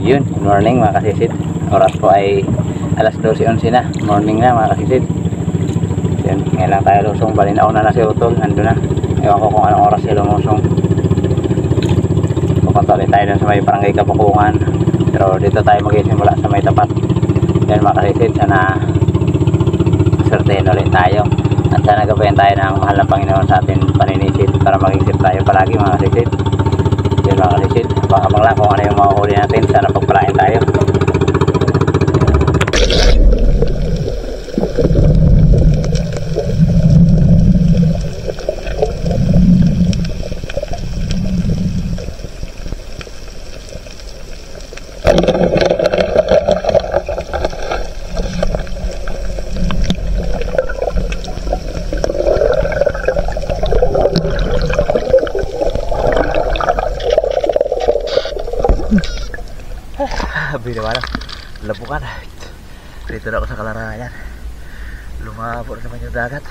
Yun, good morning mga kasisid. Oras po ay alas 12:11 na. Morning na mga kasisid. Yun, ngayon lang tayo lusong. Bali na una na si Utol, nandun na. Ewan ko kung anong oras siya lumusong. Pupunta ulit tayo dun sa may barangay Kapukungan. Pero dito tayo magsisimula sa may tapat. Yan mga kasisid, sana surtehin ulit tayo. At sana gabayan tayo ng mahal na Panginoon sa ating paninisid para maging safe tayo palagi mga kasisid. Yun mga kalisid, abang-abang lang kung ano yung mahuhuli natin. Sana pagpalain tayo. Sabi naman, labukan. Dito na ako sa Kalarayan. Lumabo naman yung dagat.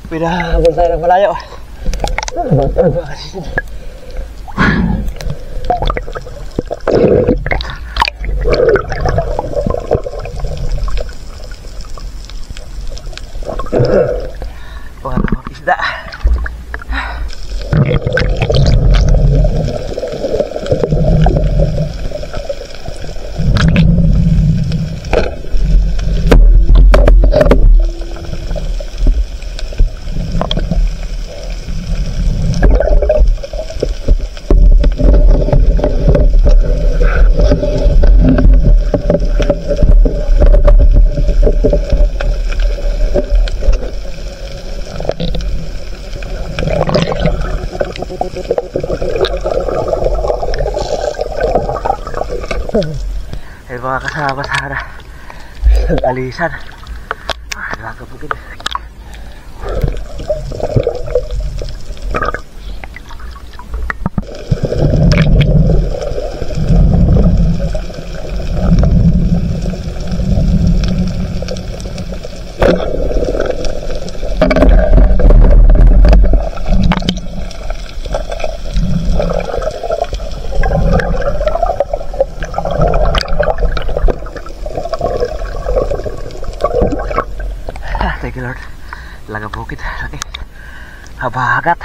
Pinahabol tayo ng malayo. Pangalawang isda. Ay mga kasama sana alisan. Nakakabugin. Thank you Lord. Laga bukit lagi. Habagat.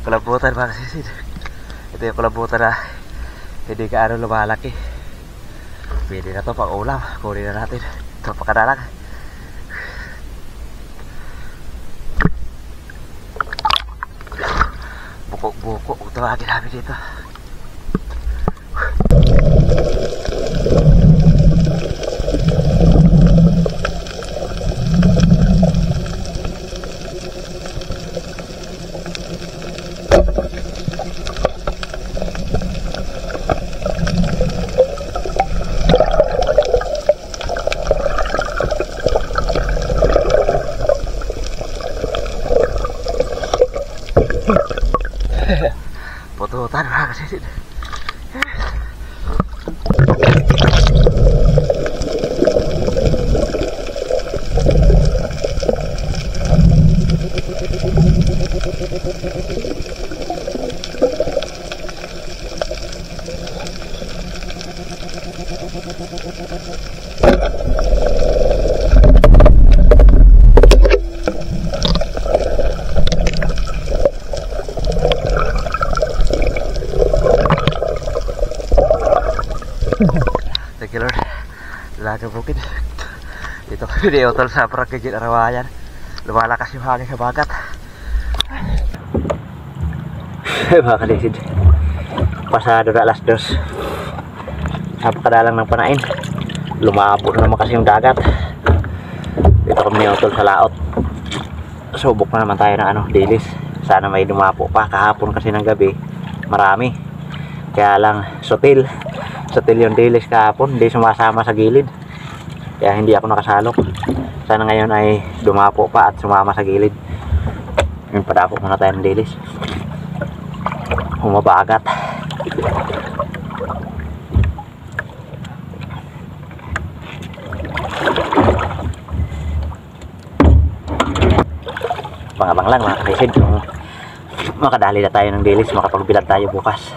Kulabutan mga kasisid. Ito yung kulabutan na hindi ka ano lumalaki. Pwede na to pang ulam. Kunin na natin. Ito pakadalang. Bukok-bukok. Tawagin namin dito. Pututan mga kasisid. sa bukid. Dito kami ni Utol sa Prakijit Arawayan. Lumalakas yung hangin sa bagat. Mga kalisid, pasado na alas 2. Napakadalang ng panain. Lumabo na naman kasi yung dagat. Dito kami ni Utol sa laot. Subok na naman tayo ng dilis. Sana may dumapo pa. Kahapon kasi ng gabi marami, kaya lang sutil yung dilis kahapon, hindi sumasama sa gilid, kaya hindi ako nakasalok. Sana ngayon ay dumapo pa at sumama sa gilid. Yung padapok muna tayo ng dilis, humabagat. Abang-abang lang mga kaisid, makadali na tayo ng dilis, makapagbilat tayo bukas.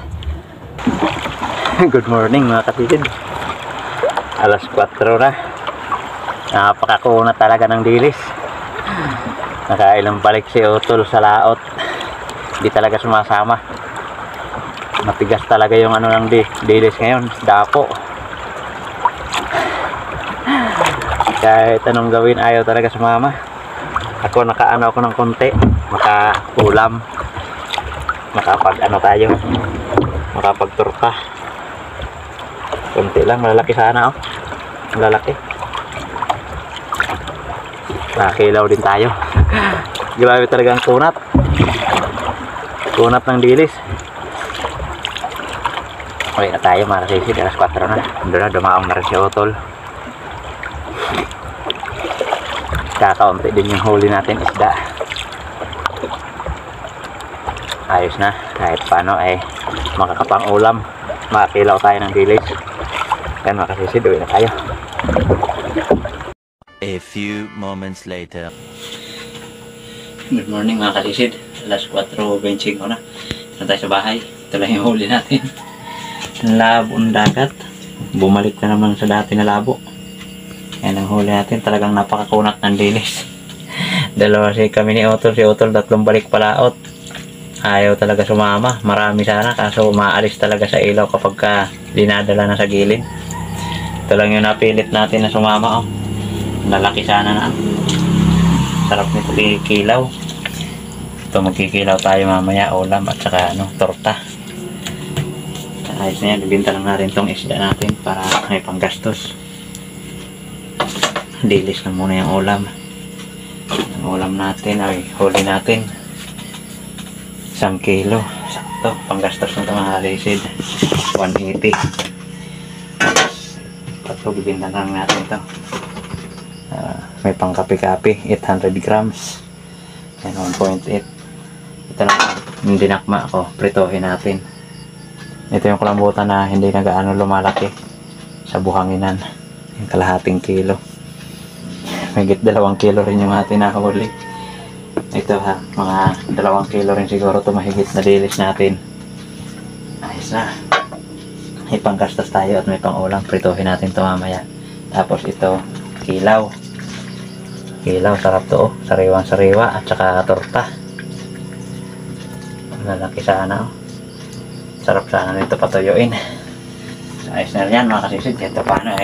Good morning mga kaisid, alas 4 na. Napakakunat talaga ng dilis. Nakailang balik si Utol sa laot, hindi talaga sumasama. Matigas talaga yung ng dilis ngayon, dapo. Kahit anong gawin ayaw talaga sumama. Ako nakaano ako ng konti, makaulam, tayo, makapagturka. Konti lang, malalaki sana malalaki. Nakilaw din tayo. Grabe talaga ang kunat ng dilis. Okay na tayo mga kaisid, alas 4 na. Doon na, dumaong na rin si Utol. Kakaunti din yung huli natin, isda. Ayos na, kahit paano ay makakapang ulam, makakilaw tayo ng dilis. Yan mga kasisid, uwi na tayo. A few moments later. Good morning mga kasisid, alas 4:25 na. Ito tayo sa bahay, ito lang yung huli natin. Labo ng dagat, bumalik na naman sa dati na labo. Yan ang huli natin, talagang napakakunat ng dilis. Dalawa kami ni Utol, si Utol 3 balik palaot. Ayaw talaga sumama, marami sana, kaso maalis talaga sa ilaw kapag dinadala na sa gilid. Ito lang yung napilit natin na sumama. Lalaki sana na. Sarap nito kikilaw. Ito magkikilaw tayo mamaya, ulam at saka torta. Ayos na yan, ibinta lang natin itong isda natin para may panggastos. Dilis na muna yung ulam. Ang ulam natin ay huli natin 1 kilo. Sakto, panggastos na ito mga kaisid. 180. Ito, bibinta lang natin ito. May pang kape-kape, 800 grams. Yan, 1.8. Ito na yung dinakma ko, pritohin natin. Ito yung kalambutan na hindi na gaano lumalaki sa buhanginan. Yung kalahating kilo. Higit 2 kilo rin yung ating nakahuli. Ito mga 2 kilo rin siguro ito mahigit na dilis natin. Ayos na. May panggastos tayo at may pang ulam. Prituhin natin ito mamaya. Tapos ito, kilaw. Kilaw, sarap to. Sariwang-sariwa at saka torta. Lalaki sana. Sarap sana nito patuyuin. Ayos na rin yan mga kasisid. Ito paano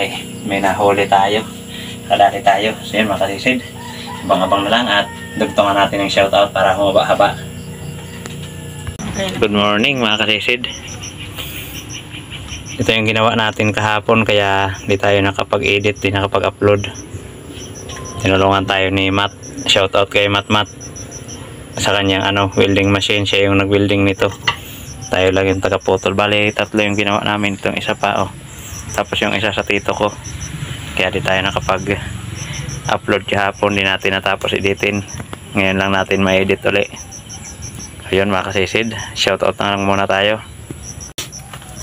may nahuli tayo. Kadali tayo. So yun mga kasisid, abang-abang na lang at dugtungan natin ng shoutout para humaba-haba. Good morning mga kasisid. Ito yung ginawa natin kahapon kaya di tayo nakapag-edit, di nakapag-upload. Tinulungan tayo ni Matt. Shoutout kay Matt sa kanyang welding machine. Siya yung nag-welding nito. Tayo lang yung taga-putol. Bali 3 yung ginawa namin. Itong isa pa tapos yung isa sa tito ko. Kaya di tayo nakapag-upload kahapon, di natin natapos editin. Ngayon lang natin ma-edit ulit. Ayun mga kasisid, shoutout na lang muna tayo.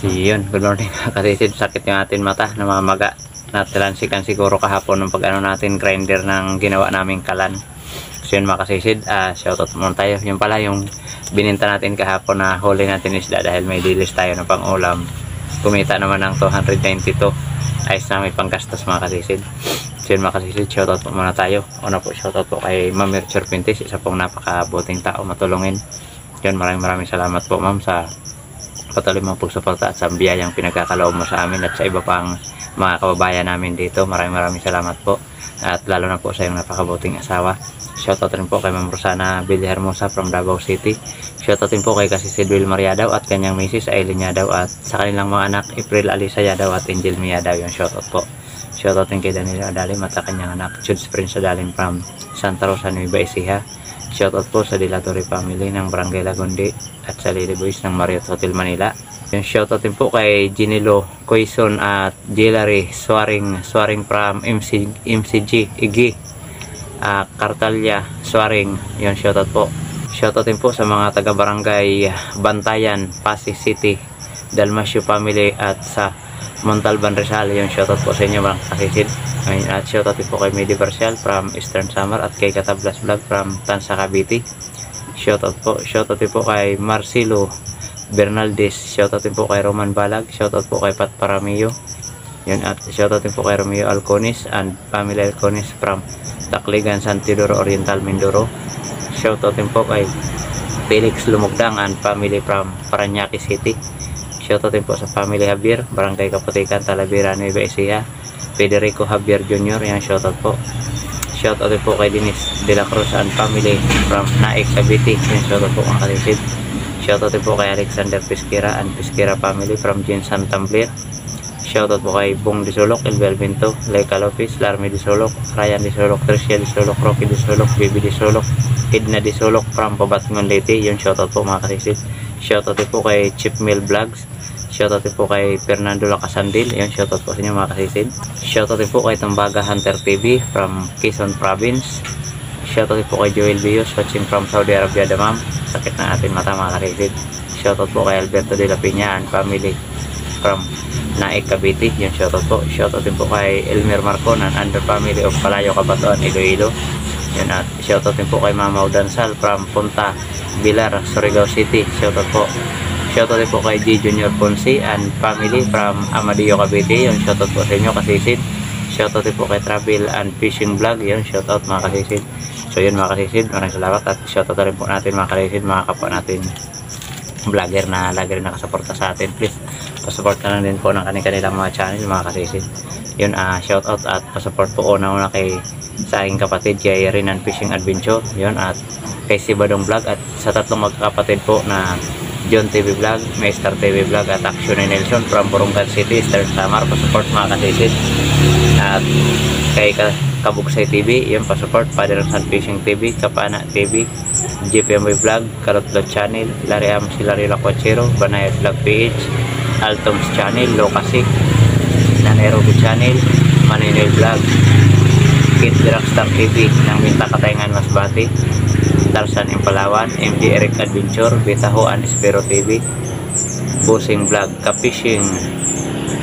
Yun, good morning mga kasisid. Sakit yung ating mata, namamaga. Natalansikan siguro kahapon ng pag natin grinder ng ginawa naming kalan. So yun mga kasisid, shoutout muna tayo. Yung pala yung bininta natin kahapon na huli natin isda dahil may dilis tayo na pang ulam. Kumita naman ng 292. Ayos na, may panggastos mga kasisid. So yun mga kasisid, shoutout po muna tayo. Una po shoutout po kay Ma'am Mercher Pintis, isa pong napakabuting tao, matulungin. Yun, maraming salamat po ma'am sa patuloy mong pagsuporta at sa biyayang pinagkakaloob mo sa amin at sa iba pang mga kababayan namin dito. Maraming salamat po. At lalo na po sa iyong napakabuting asawa. Shoutout rin po kay Ma'am Rosana Villahermosa from Davao City. Shoutout din po kay Kasisid Will Mariadaw at kanyang misis Aileen Yadaw at sa kanilang mga anak April Alisa Yadaw at Angel Mia Yadaw. Yung shoutout po. Shoutout din kay Daniel Adalim at sa kanyang anak Judes Prince Adalim from Santa Rosa, Nueva Ecija. Shoutout po sa Dilatori family ng Barangay Lagundi at sa Lily Boys ng Marriott Hotel Manila. Yung shoutout din po kay Ginilo Coison at Jillary Swaring from MCG Igi Cartalia Swaring. Yung shoutout po. Shoutout din po sa mga taga Barangay Bantayan, Pasig City, Dalmasio family at sa Montalban Rizal. Yung shoutout po sa inyo mga kasisid. At shoutout din po kay Medi Barcial from Eastern Samar at kay Katablas Vlog from Tansa Cavite. Shoutout po. Shoutout din po kay Marcelo Bernaldez. Shoutout din po kay Roman Balag. Shoutout po kay Pat Paramillo. Yun, at shoutout din po kay Romeo Alconis and family Alconis from Tacligan, San Teodoro Oriental, Mindoro. Shoutout din po kay Felix Lumugdang and family from Parañaque City. Shoutout din po sa family Javier, Barangay Kaputikan, Talavera, Nueva Ecija. Federico Javier Jr. Yan, shoutout po. Shoutout din po kay Dennis De La Cruz and family from Naik, Cavite. Yan, shoutout po ang kalisid. Shoutout din po kay Alexander Pesquera and Pesquera family from Jinsan Tamblir. Shoutout po kay Bong Disolok, Elbel Binto, Leica Lopez, Larmy Disolok, Ryan Disolok, Tricia Disolok, Rocky Disolok, Bibi Disolok, Edna Disolok from Pabatngon Leyte. Yun, shoutout po mga kasisid. Shoutout din po kay Chip Mill Vlogs. Shoutout din po kay Fernando Lacasandil. Yun, shoutout po sa inyo mga kasisid. Shoutout din po kay Tumbaga Hunter TV from Quezon Province. Shoutout din po kay Joel Bios watching from Saudi Arabia, Damam. Sakit na ating mata mga kasisid. Shoutout po kay Alberto de la Piña and family from Naik, Cavite. Yung shoutout po. Shoutout din po kay Elmer Marcon and under family of Palayo, Cabatuan, Iloilo. Yun, at shoutout din po kay Mama Udansal from Punta Bilar, Surigao City. Shoutout po. Shoutout din po kay G Junior Ponce and family from Amadeo, Cavite. Yung shoutout po sa inyo kasisid. Shoutout din po kay Travel and Fishing Vlog. Yun, shoutout mga kasisid. So yun mga kasisid, maraming salamat at shoutout rin po natin mga kasisid, mga kapwa natin vlogger na lagi rin nakasuporta sa atin. Please pasupport na lang din po ng kanilang mga channel mga kasisid. Yun, shoutout at pasupport po una kay sa aking kapatid kay Rinan Fishing Adventure. Yun, at kay si Badong Vlog at sa tatlong magkakapatid po na John TV Vlog, Master TV Vlog at Action ni Nelson from Burungan City, Eastern Samar. Pasupport mga kasisid. At kay Kabugsay TV, yun, pasupport Father San Fishing TV, Kapana TV, GPMB Vlog, Karotlot Channel, Larry si Larry Lacuachero, Banayad Vlog PH, Altoms Channel, Locasic, Nanerobi Channel, Maninil Vlog, Kid Dragstar TV ng Minta Katayngan Masbate, Tarzan Impalawan, MD Eric Adventure, Betaho and Espero TV, Busing Vlog, Kapishing,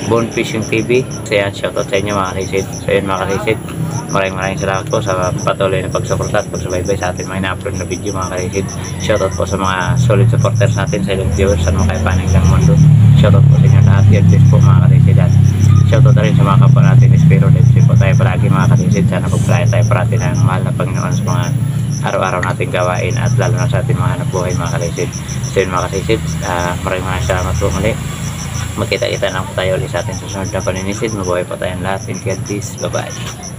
Bone Fishing TV. So yan, shoutout sa inyo mga kasisid. So yun mga kasisid, maraming salamat po sa patuloy na pagsuporta at pagsubaybay sa atin mga ina-upload na video mga kasisid. Shoutout po sa mga solid supporters natin, silent viewers, saan mga kaipaning ng mundo. Shoutout po sa inyo lahat. God bless po mga kasisid. At shoutout rin sa mga kapwa natin. Espero let's po tayo palagi mga kasisid. Sana pagpalaya tayo parati ng mahal na Panginoon sa mga araw-araw nating gawain at lalo na sa ating mga anak buhay mga kasisid. So yun mga kasisid, maraming salamat po muli. Magkita-kita lang po tayo ulit sa ating susunod na paninisid. Mabuhay po tayong lahat. And God bless. Bye-bye.